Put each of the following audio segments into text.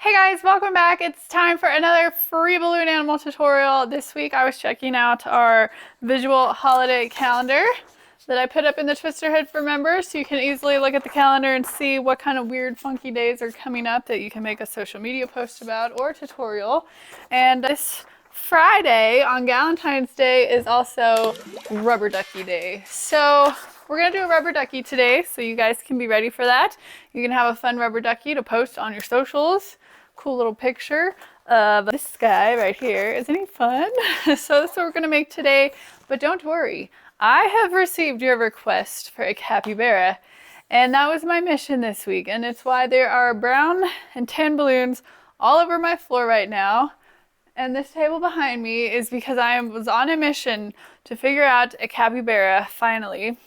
Hey guys, welcome back. It's time for another free balloon animal tutorial. This week I was checking out our visual holiday calendar that I put up in the Twister Hood for members, so you can easily look at the calendar and see what kind of weird funky days are coming up that you can make a social media post about or tutorial. And this Friday on Valentine's Day is also Rubber Ducky Day. So we're gonna do a rubber ducky today, so you guys can be ready for that. You can have a fun rubber ducky to post on your socials. Cool little picture of this guy right here. Isn't he fun? So that's what we're gonna make today, but don't worry. I have received your request for a capybara, and that was my mission this week, and it's why there are brown and tan balloons all over my floor right now. And this table behind me is because I was on a mission to figure out a capybara finally.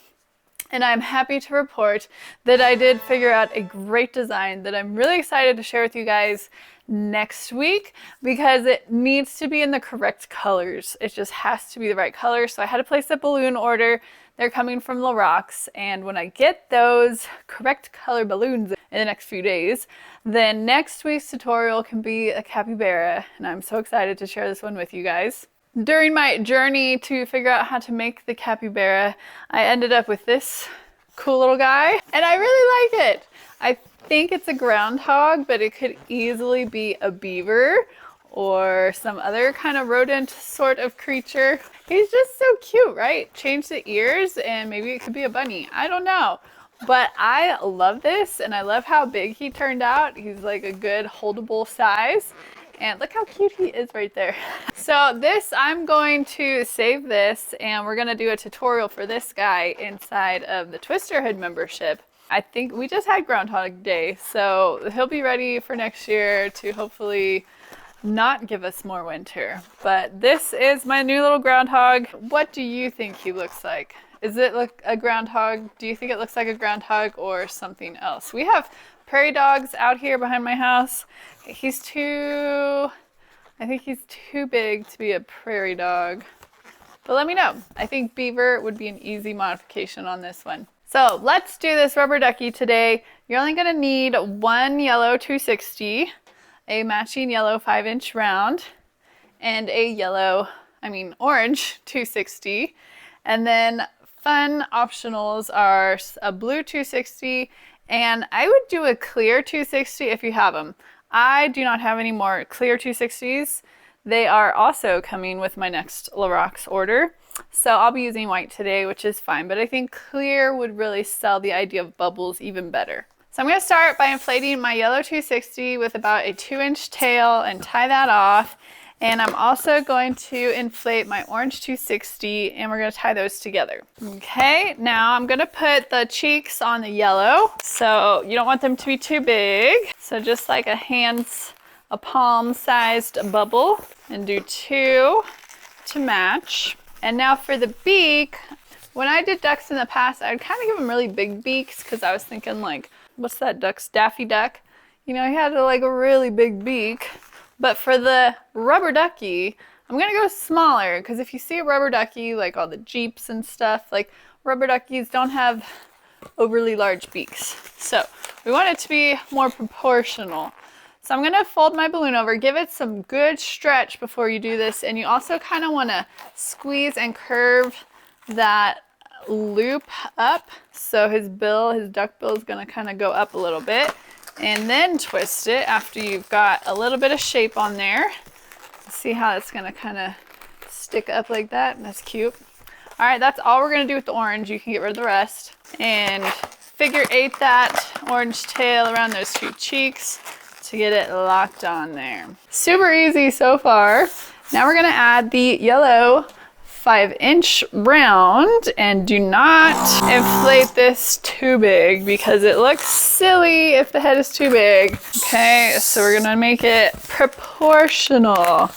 And I'm happy to report that I did figure out a great design that I'm really excited to share with you guys next week, because it needs to be in the correct colors. It just has to be the right color. So I had to place a balloon order. They're coming from Lorax, and when I get those correct color balloons in the next few days, then next week's tutorial can be a capybara, and I'm so excited to share this one with you guys. During my journey to figure out how to make the capybara, I ended up with this cool little guy, and I really like it. I think it's a groundhog, but it could easily be a beaver or some other kind of rodent sort of creature. He's just so cute, right? Change the ears and maybe it could be a bunny. I don't know. But I love this, and I love how big he turned out. He's like a good holdable size. And look how cute he is right there. So this, I'm going to save this, and we're gonna do a tutorial for this guy inside of the Twister Hood membership. I think we just had Groundhog Day, so he'll be ready for next year to hopefully not give us more winter. But this is my new little groundhog. What do you think he looks like? Is it like a groundhog? Do you think it looks like a groundhog or something else? We have prairie dogs out here behind my house. I think he's too big to be a prairie dog. But let me know. I think beaver would be an easy modification on this one. So let's do this rubber ducky today. You're only gonna need one yellow 260, a matching yellow 5-inch round, and a orange 260. And then fun optionals are a blue 260, and I would do a clear 260 if you have them. I do not have any more clear 260s. They are also coming with my next Lorax order. So I'll be using white today, which is fine, but I think clear would really sell the idea of bubbles even better. So I'm gonna start by inflating my yellow 260 with about a 2-inch tail and tie that off. And I'm also going to inflate my orange 260, and we're gonna tie those together. Okay, now I'm gonna put the cheeks on the yellow. So you don't want them to be too big. So just like a palm-sized bubble, and do 2 to match. And now for the beak, when I did ducks in the past, I'd kind of give them really big beaks, because I was thinking like, what's that duck's Daffy Duck? You know, he had like a really big beak. But for the rubber ducky, I'm gonna go smaller, because if you see a rubber ducky, like all the Jeeps and stuff, like rubber duckies don't have overly large beaks. So we want it to be more proportional. So I'm gonna fold my balloon over, give it some good stretch before you do this, and you also kind of wanna squeeze and curve that loop up. So his duck bill is gonna kind of go up a little bit. And then twist it after you've got a little bit of shape on there. See how it's gonna kind of stick up like that? That's cute. All right, that's all we're gonna do with the orange. You can get rid of the rest. And figure 8 that orange tail around those 2 cheeks to get it locked on there. Super easy so far. Now we're gonna add the yellow 5-inch round, and do not inflate this too big, because it looks silly if the head is too big. Okay, so we're gonna make it proportional,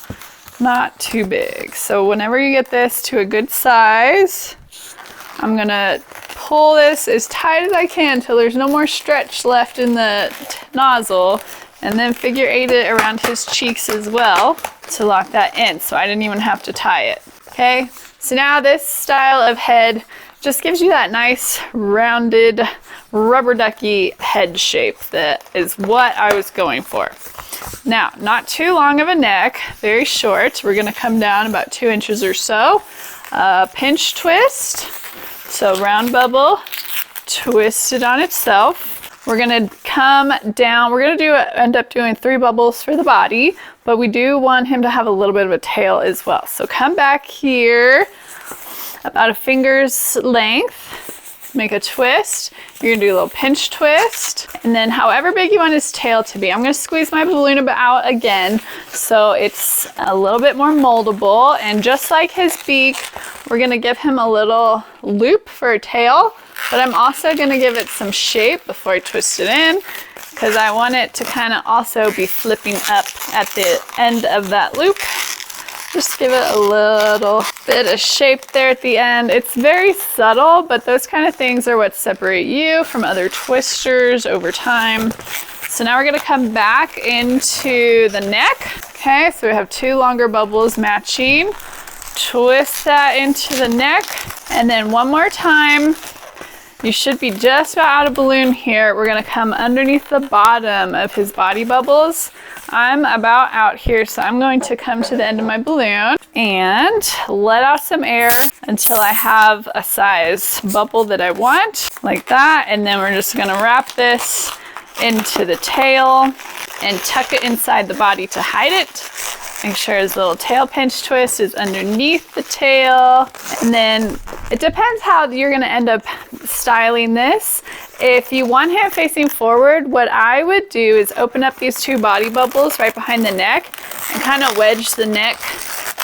not too big. So whenever you get this to a good size, I'm gonna pull this as tight as I can till there's no more stretch left in the nozzle, and then figure 8 it around his cheeks as well to lock that in, so I didn't even have to tie it. Okay, so now this style of head just gives you that nice rounded rubber ducky head shape. That is what I was going for. Now, not too long of a neck, very short. We're gonna come down about 2 inches or so. Pinch twist, so round bubble, twist it on itself. We're gonna come down, we're gonna end up doing 3 bubbles for the body, but we do want him to have a little bit of a tail as well. So come back here, about a finger's length, make a twist. You're gonna do a little pinch twist, and then however big you want his tail to be. I'm gonna squeeze my balloon out again so it's a little bit more moldable, and just like his beak, we're gonna give him a little loop for a tail, but I'm also gonna give it some shape before I twist it in, because I want it to kind of also be flipping up at the end of that loop. Just give it a little bit of shape there at the end. It's very subtle, but those kind of things are what separate you from other twisters over time. So now we're gonna come back into the neck. Okay, so we have 2 longer bubbles matching. Twist that into the neck, and then one more time. You should be just about out of balloon here. We're gonna come underneath the bottom of his body bubbles. I'm about out here, so I'm going to come to the end of my balloon and let out some air until I have a size bubble that I want, like that. And then we're just gonna wrap this into the tail and tuck it inside the body to hide it. Make sure his little tail pinch twist is underneath the tail. And then it depends how you're gonna end up styling this. If you want him facing forward, what I would do is open up these 2 body bubbles right behind the neck and kind of wedge the neck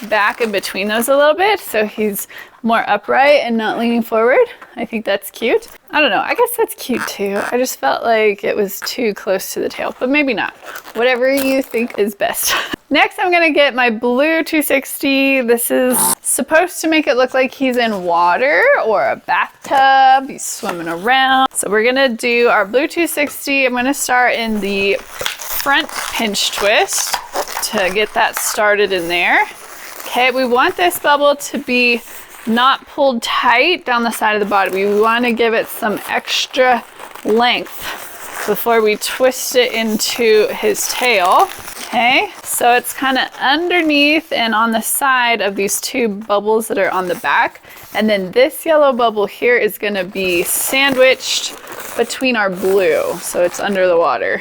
back in between those a little bit so he's more upright and not leaning forward. I think that's cute. I don't know, I guess that's cute too. I just felt like it was too close to the tail, but maybe not. Whatever you think is best. Next, I'm gonna get my blue 260. This is supposed to make it look like he's in water or a bathtub. He's swimming around. So we're gonna do our blue 260. I'm gonna start in the front pinch twist to get that started in there. Okay, we want this bubble to be not pulled tight down the side of the body. We want to give it some extra length before we twist it into his tail. Okay, so it's kind of underneath and on the side of these 2 bubbles that are on the back. And then this yellow bubble here is going to be sandwiched between our blue, so it's under the water.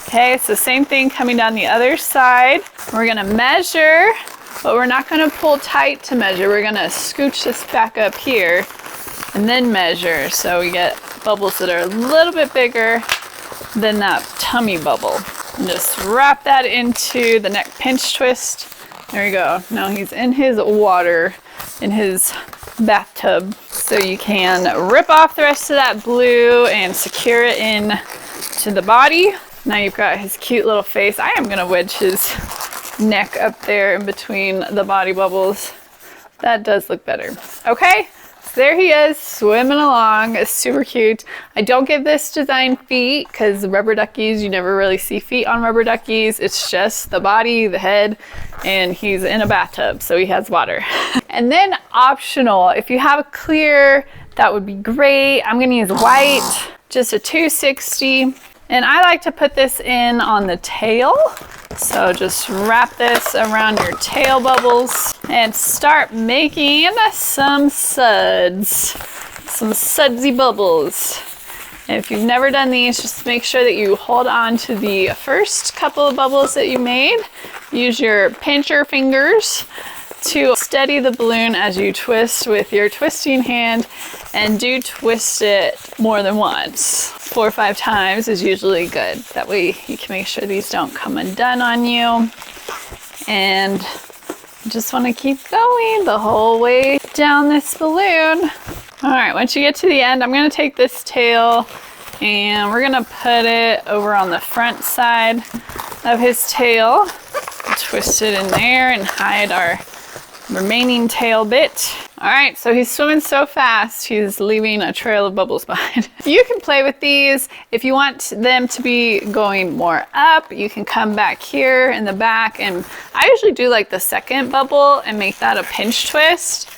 Okay, so same thing coming down the other side. We're going to measure, but we're not going to pull tight to measure. We're going to scooch this back up here and then measure. So we get bubbles that are a little bit bigger than that tummy bubble. And just wrap that into the neck pinch twist. There you go. Now he's in his water, in his bathtub. So you can rip off the rest of that blue and secure it in to the body. Now you've got his cute little face. I am going to wedge his neck up there in between the body bubbles. That does look better. Okay, so there he is swimming along. It's super cute. I don't give this design feet because rubber duckies, you never really see feet on rubber duckies. It's just the body, the head, and he's in a bathtub, so he has water. And then optional, if you have a clear, that would be great. I'm gonna use white, just a 260. And I like to put this in on the tail. So just wrap this around your tail bubbles and start making some suds, some sudsy bubbles. And if you've never done these, just make sure that you hold on to the first couple of bubbles that you made. Use your pincher fingers to steady the balloon as you twist with your twisting hand, and do twist it more than once. 4 or 5 times is usually good. That way you can make sure these don't come undone on you. And just want to keep going the whole way down this balloon. All right, once you get to the end, I'm going to take this tail and we're going to put it over on the front side of his tail. Twist it in there and hide our remaining tail bit. All right, so he's swimming so fast, he's leaving a trail of bubbles behind. You can play with these. If you want them to be going more up, you can come back here in the back, and I usually do like the second bubble and make that a pinch twist.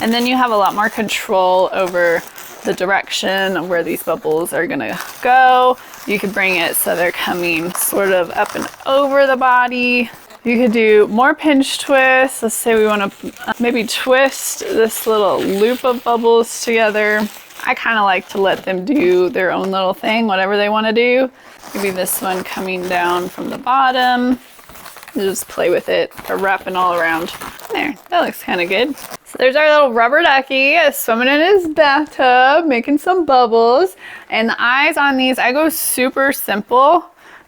And then you have a lot more control over the direction of where these bubbles are gonna go. You could bring it so they're coming sort of up and over the body. You could do more pinch twists. Let's say we want to maybe twist this little loop of bubbles together. I kind of like to let them do their own little thing, whatever they want to do. Maybe this one coming down from the bottom. Just play with it or wrapping all around. There, that looks kind of good. So there's our little rubber ducky swimming in his bathtub, making some bubbles. And the eyes on these, I go super simple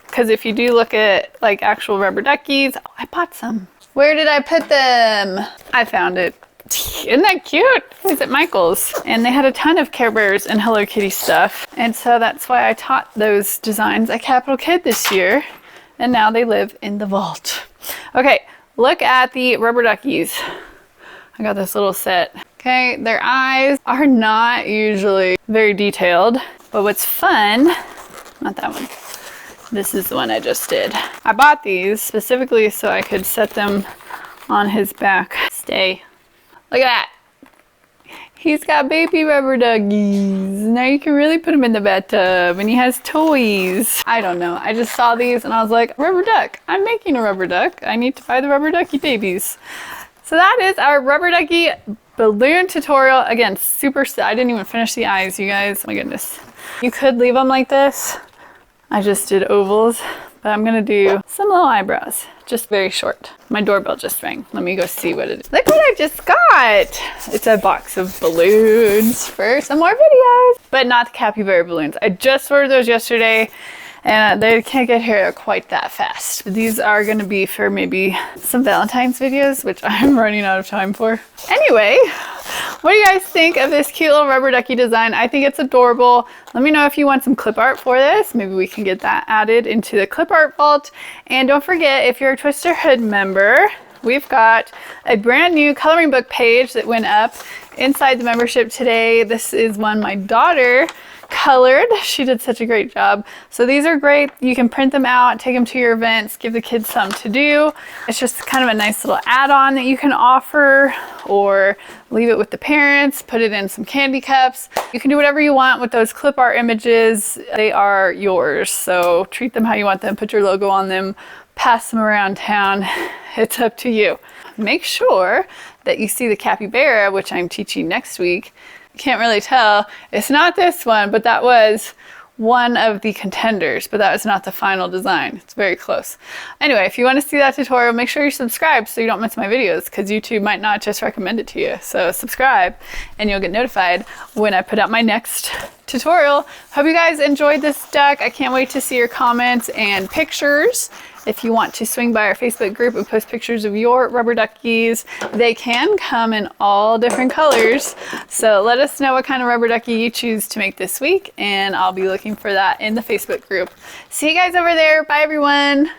because if you do look at like actual rubber duckies, oh, I bought some. Where did I put them? I found it. Isn't that cute? It's at Michael's. And they had a ton of Care Bears and Hello Kitty stuff. And so that's why I taught those designs at Capital Kid this year. And now they live in the vault. Okay, look at the rubber duckies. I got this little set. Okay, their eyes are not usually very detailed, but what's fun, not that one. This is the one I just did. I bought these specifically so I could set them on his back. Stay. Look at that. He's got baby rubber duckies. Now you can really put him in the bathtub and he has toys. I don't know. I just saw these and I was like, rubber duck. I'm making a rubber duck. I need to buy the rubber ducky babies. So that is our rubber ducky balloon tutorial. Again, super, I didn't even finish the eyes, you guys. Oh my goodness. You could leave them like this. I just did ovals, but I'm gonna do some little eyebrows. Just very short. My doorbell just rang. Let me go see what it is. Look what I just got. It's a box of balloons for some more videos, but not the capybara balloons. I just ordered those yesterday and they can't get here quite that fast. These are gonna be for maybe some Valentine's videos, which I'm running out of time for. Anyway, what do you guys think of this cute little rubber ducky design? I think it's adorable. Let me know if you want some clip art for this. Maybe we can get that added into the clip art vault. And don't forget, if you're a Twister Hood member, we've got a brand new coloring book page that went up inside the membership today. This is one my daughter colored. She did such a great job. So these are great. You can print them out, take them to your events, give the kids something to do. It's just kind of a nice little add-on that you can offer, or leave it with the parents, put it in some candy cups. You can do whatever you want with those clip art images. They are yours. So treat them how you want them, put your logo on them, pass them around town. It's up to you. Make sure that you see the capybara, which I'm teaching next week. Can't really tell. It's not this one, but that was one of the contenders, but that was not the final design. It's very close. Anyway, if you want to see that tutorial, make sure you subscribe so you don't miss my videos, because YouTube might not just recommend it to you. So subscribe and you'll get notified when I put out my next tutorial. Hope you guys enjoyed this duck. I can't wait to see your comments and pictures. If you want to swing by our Facebook group and post pictures of your rubber duckies, they can come in all different colors. So let us know what kind of rubber ducky you choose to make this week, and I'll be looking for that in the Facebook group. See you guys over there. Bye, everyone.